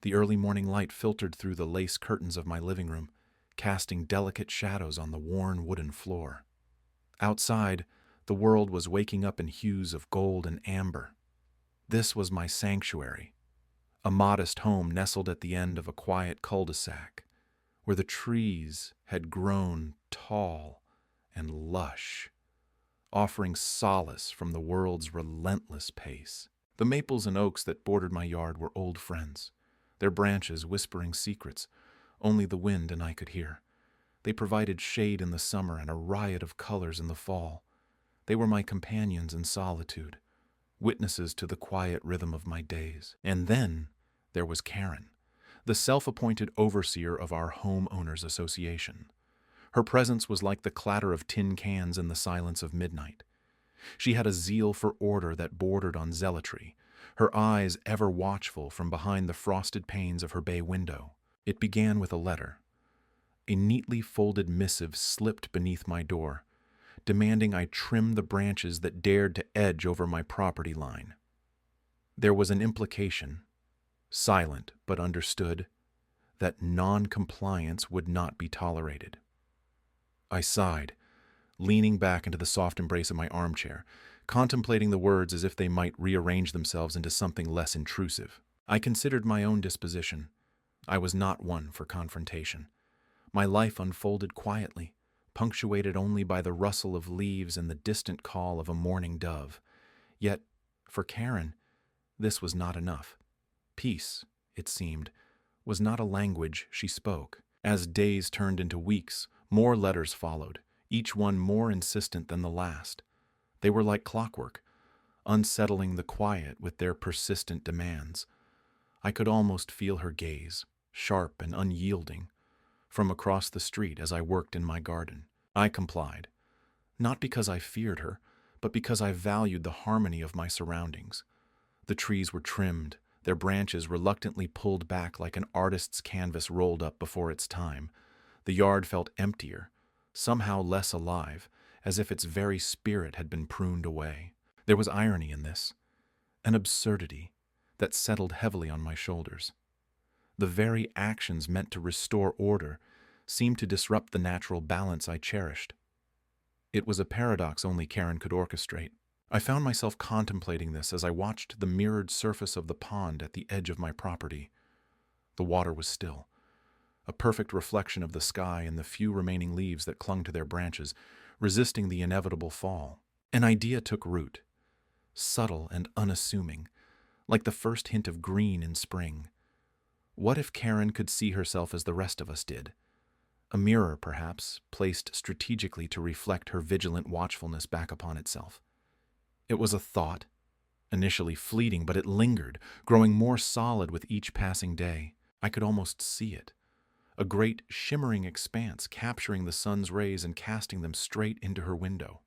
The early morning light filtered through the lace curtains of my living room, casting delicate shadows on the worn wooden floor. Outside, the world was waking up in hues of gold and amber. This was my sanctuary, a modest home nestled at the end of a quiet cul-de-sac, where the trees had grown tall and lush, offering solace from the world's relentless pace. The maples and oaks that bordered my yard were old friends, their branches whispering secrets only the wind and I could hear. They provided shade in the summer and a riot of colors in the fall. They were my companions in solitude, witnesses to the quiet rhythm of my days. And then there was Karen, the self-appointed overseer of our Homeowners Association. Her presence was like the clatter of tin cans in the silence of midnight. She had a zeal for order that bordered on zealotry, her eyes ever watchful from behind the frosted panes of her bay window. It began with a letter. A neatly folded missive slipped beneath my door, demanding I trim the branches that dared to edge over my property line. There was an implication, silent but understood, that non-compliance would not be tolerated. I sighed, leaning back into the soft embrace of my armchair, contemplating the words as if they might rearrange themselves into something less intrusive. I considered my own disposition. I was not one for confrontation. My life unfolded quietly, punctuated only by the rustle of leaves and the distant call of a mourning dove. Yet, for Karen, this was not enough. Peace, it seemed, was not a language she spoke. As days turned into weeks, more letters followed, each one more insistent than the last. They were like clockwork, unsettling the quiet with their persistent demands. I could almost feel her gaze, sharp and unyielding, from across the street as I worked in my garden. I complied, not because I feared her, but because I valued the harmony of my surroundings. The trees were trimmed, their branches reluctantly pulled back like an artist's canvas rolled up before its time. The yard felt emptier, somehow less alive, as if its very spirit had been pruned away. There was irony in this, an absurdity that settled heavily on my shoulders. The very actions meant to restore order seemed to disrupt the natural balance I cherished. It was a paradox only Karen could orchestrate. I found myself contemplating this as I watched the mirrored surface of the pond at the edge of my property. The water was still, a perfect reflection of the sky and the few remaining leaves that clung to their branches, resisting the inevitable fall. An idea took root, subtle and unassuming, like the first hint of green in spring. What if Karen could see herself as the rest of us did? A mirror, perhaps, placed strategically to reflect her vigilant watchfulness back upon itself. It was a thought, initially fleeting, but it lingered, growing more solid with each passing day. I could almost see it, a great shimmering expanse capturing the sun's rays and casting them straight into her window.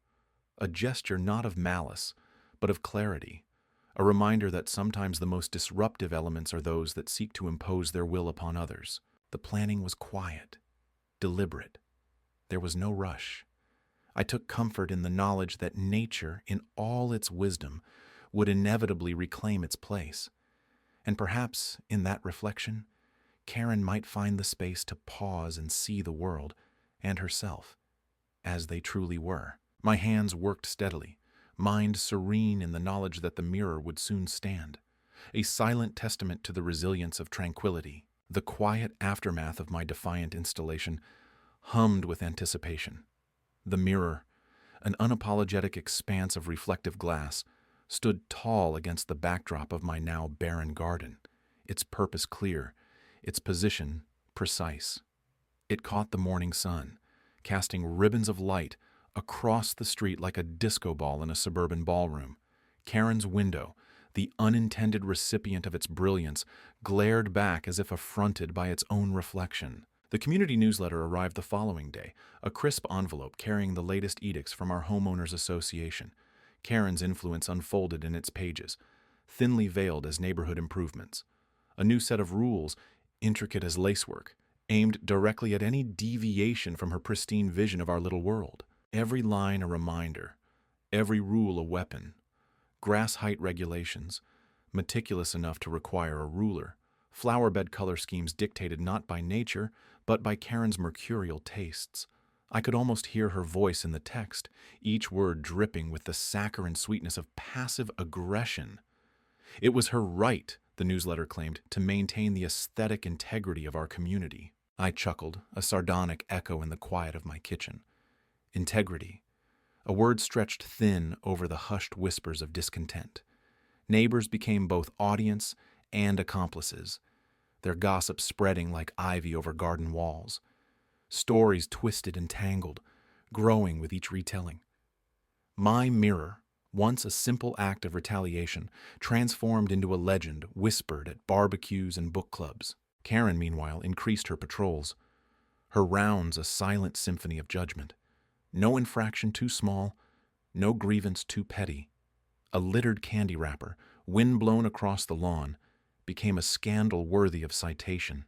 A gesture not of malice, but of clarity, a reminder that sometimes the most disruptive elements are those that seek to impose their will upon others. The planning was quiet, deliberate. There was no rush. I took comfort in the knowledge that nature, in all its wisdom, would inevitably reclaim its place. And perhaps, in that reflection, Karen might find the space to pause and see the world, and herself, as they truly were. My hands worked steadily, mind serene in the knowledge that the mirror would soon stand, a silent testament to the resilience of tranquility. The quiet aftermath of my defiant installation hummed with anticipation. The mirror, an unapologetic expanse of reflective glass, stood tall against the backdrop of my now barren garden, its purpose clear, its position precise. It caught the morning sun, casting ribbons of light across the street like a disco ball in a suburban ballroom. Karen's window, the unintended recipient of its brilliance, glared back as if affronted by its own reflection. The community newsletter arrived the following day, a crisp envelope carrying the latest edicts from our Homeowners Association. Karen's influence unfolded in its pages, thinly veiled as neighborhood improvements. A new set of rules, intricate as lacework, aimed directly at any deviation from her pristine vision of our little world. Every line a reminder, every rule a weapon. Grass height regulations, meticulous enough to require a ruler, flowerbed color schemes dictated not by nature, but by Karen's mercurial tastes. I could almost hear her voice in the text, each word dripping with the saccharine sweetness of passive aggression. It was her right, the newsletter claimed, to maintain the aesthetic integrity of our community. I chuckled, a sardonic echo in the quiet of my kitchen. Integrity. A word stretched thin over the hushed whispers of discontent. Neighbors became both audience and accomplices, their gossip spreading like ivy over garden walls. Stories twisted and tangled, growing with each retelling. My mirror, once a simple act of retaliation, transformed into a legend whispered at barbecues and book clubs. Karen, meanwhile, increased her patrols, her rounds a silent symphony of judgment. No infraction too small, no grievance too petty. A littered candy wrapper, wind-blown across the lawn, became a scandal worthy of citation.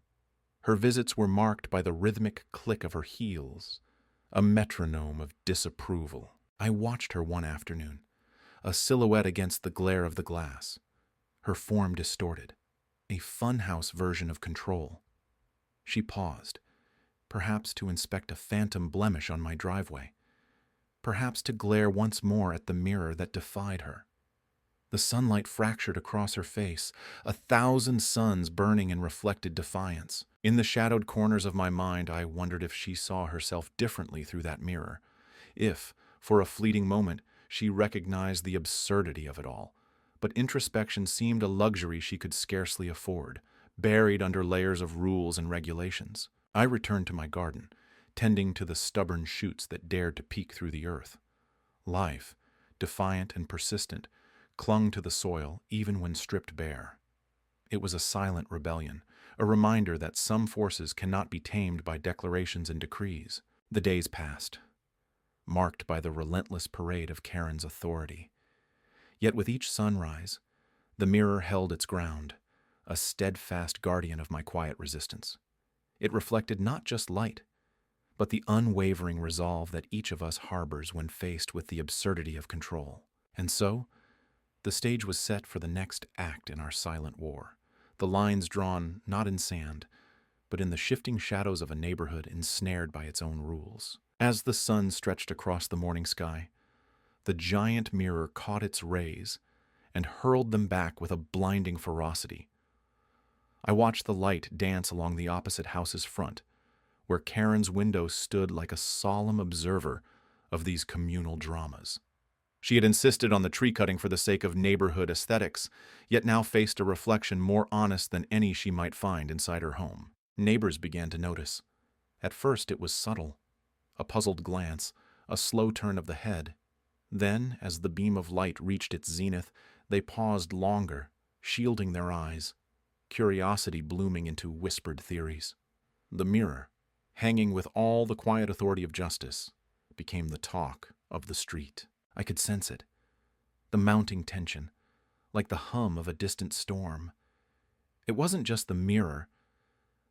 Her visits were marked by the rhythmic click of her heels, a metronome of disapproval. I watched her one afternoon, a silhouette against the glare of the glass, her form distorted, a funhouse version of control. She paused, perhaps to inspect a phantom blemish on my driveway, perhaps to glare once more at the mirror that defied her. The sunlight fractured across her face, 1,000 suns burning in reflected defiance. In the shadowed corners of my mind, I wondered if she saw herself differently through that mirror. If, for a fleeting moment, she recognized the absurdity of it all. But introspection seemed a luxury she could scarcely afford, buried under layers of rules and regulations. I returned to my garden, tending to the stubborn shoots that dared to peek through the earth. Life, defiant and persistent, clung to the soil even when stripped bare. It was a silent rebellion, a reminder that some forces cannot be tamed by declarations and decrees. The days passed, marked by the relentless parade of Karen's authority. Yet with each sunrise, the mirror held its ground, a steadfast guardian of my quiet resistance. It reflected not just light, but the unwavering resolve that each of us harbors when faced with the absurdity of control. And so, the stage was set for the next act in our silent war, the lines drawn not in sand, but in the shifting shadows of a neighborhood ensnared by its own rules. As the sun stretched across the morning sky, the giant mirror caught its rays and hurled them back with a blinding ferocity. I watched the light dance along the opposite house's front, where Karen's window stood like a solemn observer of these communal dramas. She had insisted on the tree cutting for the sake of neighborhood aesthetics, yet now faced a reflection more honest than any she might find inside her home. Neighbors began to notice. At first it was subtle, a puzzled glance, a slow turn of the head. Then, as the beam of light reached its zenith, they paused longer, shielding their eyes, curiosity blooming into whispered theories. The mirror, hanging with all the quiet authority of justice, became the talk of the street. I could sense it, the mounting tension, like the hum of a distant storm. It wasn't just the mirror,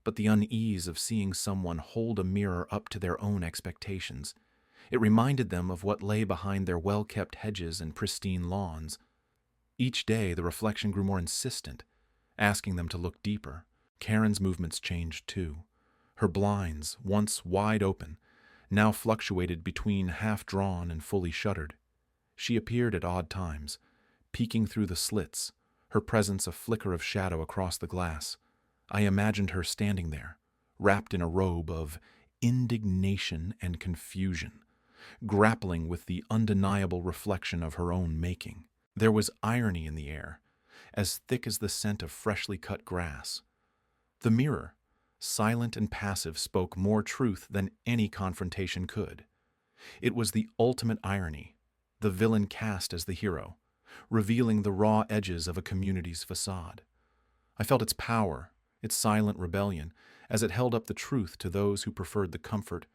but the unease of seeing someone hold a mirror up to their own expectations. It reminded them of what lay behind their well-kept hedges and pristine lawns. Each day, the reflection grew more insistent, asking them to look deeper. Karen's movements changed too. Her blinds, once wide open, now fluctuated between half-drawn and fully shuttered. She appeared at odd times, peeking through the slits, her presence a flicker of shadow across the glass. I imagined her standing there, wrapped in a robe of indignation and confusion, grappling with the undeniable reflection of her own making. There was irony in the air, as thick as the scent of freshly cut grass. The mirror, silent and passive, spoke more truth than any confrontation could. It was the ultimate irony, the villain cast as the hero, revealing the raw edges of a community's facade. I felt its power, its silent rebellion, as it held up the truth to those who preferred the comfort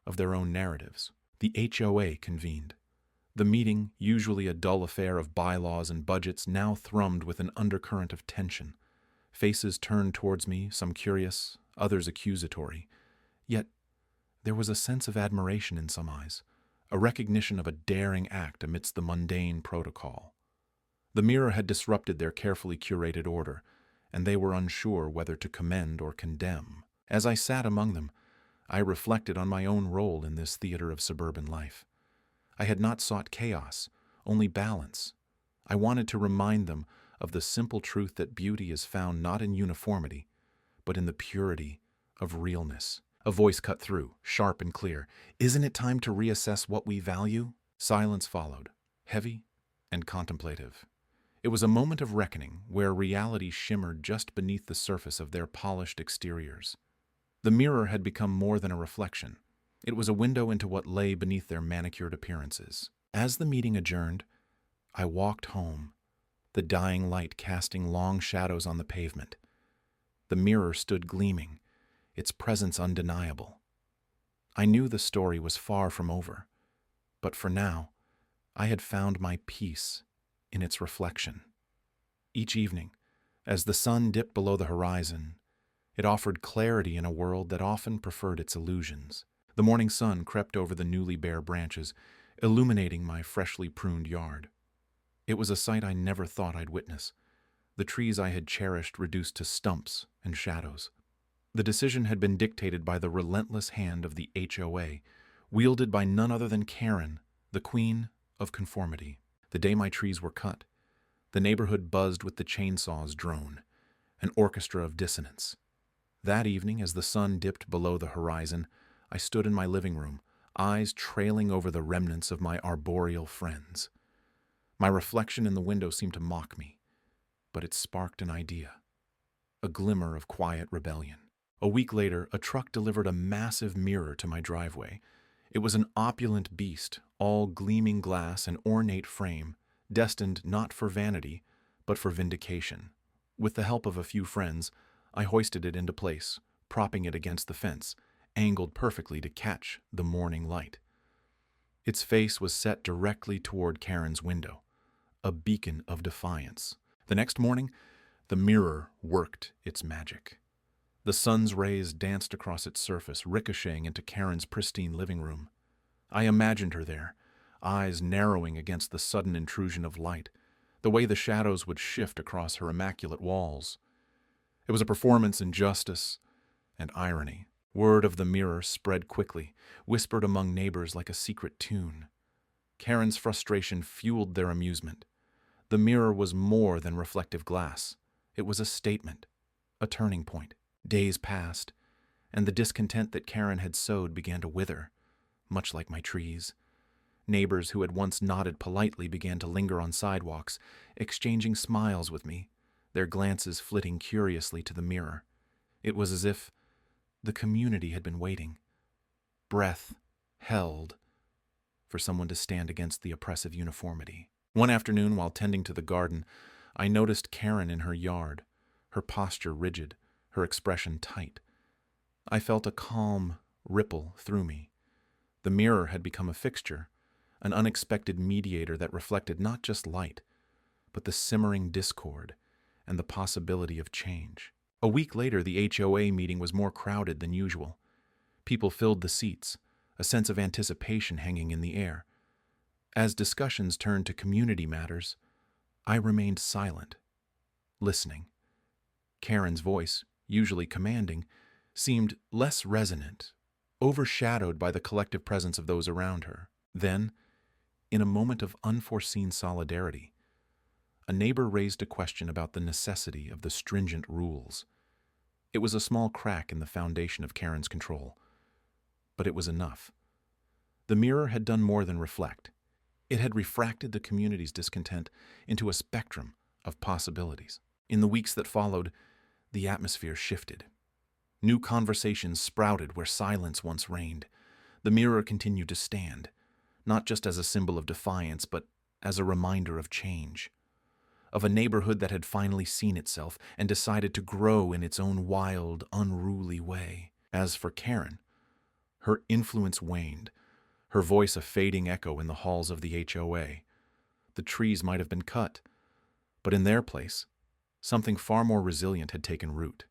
of their own narratives. The HOA convened. The meeting, usually a dull affair of bylaws and budgets, now thrummed with an undercurrent of tension. Faces turned towards me, some curious, others accusatory. Yet there was a sense of admiration in some eyes, a recognition of a daring act amidst the mundane protocol. The mirror had disrupted their carefully curated order, and they were unsure whether to commend or condemn. As I sat among them, I reflected on my own role in this theater of suburban life. I had not sought chaos, only balance. I wanted to remind them of the simple truth that beauty is found not in uniformity, but in the purity of realness. A voice cut through, sharp and clear. "Isn't it time to reassess what we value?" Silence followed, heavy and contemplative. It was a moment of reckoning where reality shimmered just beneath the surface of their polished exteriors. The mirror had become more than a reflection. It was a window into what lay beneath their manicured appearances. As the meeting adjourned, I walked home, the dying light casting long shadows on the pavement. The mirror stood gleaming, its presence undeniable. I knew the story was far from over, but for now, I had found my peace in its reflection. Each evening, as the sun dipped below the horizon, it offered clarity in a world that often preferred its illusions. The morning sun crept over the newly bare branches, illuminating my freshly pruned yard. It was a sight I never thought I'd witness, the trees I had cherished reduced to stumps and shadows. The decision had been dictated by the relentless hand of the HOA, wielded by none other than Karen, the queen of conformity. The day my trees were cut, the neighborhood buzzed with the chainsaw's drone, an orchestra of dissonance. That evening, as the sun dipped below the horizon, I stood in my living room, eyes trailing over the remnants of my arboreal friends. My reflection in the window seemed to mock me, but it sparked an idea, a glimmer of quiet rebellion. A week later, a truck delivered a massive mirror to my driveway. It was an opulent beast, all gleaming glass and ornate frame, destined not for vanity, but for vindication. With the help of a few friends, I hoisted it into place, propping it against the fence, angled perfectly to catch the morning light. Its face was set directly toward Karen's window, a beacon of defiance. The next morning, the mirror worked its magic. The sun's rays danced across its surface, ricocheting into Karen's pristine living room. I imagined her there, eyes narrowing against the sudden intrusion of light, the way the shadows would shift across her immaculate walls. It was a performance in justice and irony. Word of the mirror spread quickly, whispered among neighbors like a secret tune. Karen's frustration fueled their amusement. The mirror was more than reflective glass. It was a statement, a turning point. Days passed, and the discontent that Karen had sowed began to wither, much like my trees. Neighbors who had once nodded politely began to linger on sidewalks, exchanging smiles with me, their glances flitting curiously to the mirror. It was as if the community had been waiting, breath held, for someone to stand against the oppressive uniformity. One afternoon, while tending to the garden, I noticed Karen in her yard, her posture rigid, her expression tight. I felt a calm ripple through me. The mirror had become a fixture, an unexpected mediator that reflected not just light, but the simmering discord and the possibility of change. A week later, the HOA meeting was more crowded than usual. People filled the seats, a sense of anticipation hanging in the air. As discussions turned to community matters, I remained silent, listening. Karen's voice, usually commanding, seemed less resonant, overshadowed by the collective presence of those around her. Then, in a moment of unforeseen solidarity, a neighbor raised a question about the necessity of the stringent rules. It was a small crack in the foundation of Karen's control, but it was enough. The mirror had done more than reflect. It had refracted the community's discontent into a spectrum of possibilities. In the weeks that followed, the atmosphere shifted. New conversations sprouted where silence once reigned. The mirror continued to stand, not just as a symbol of defiance, but as a reminder of change, of a neighborhood that had finally seen itself and decided to grow in its own wild, unruly way. As for Karen, her influence waned, her voice a fading echo in the halls of the HOA. The trees might have been cut, but in their place, something far more resilient had taken root.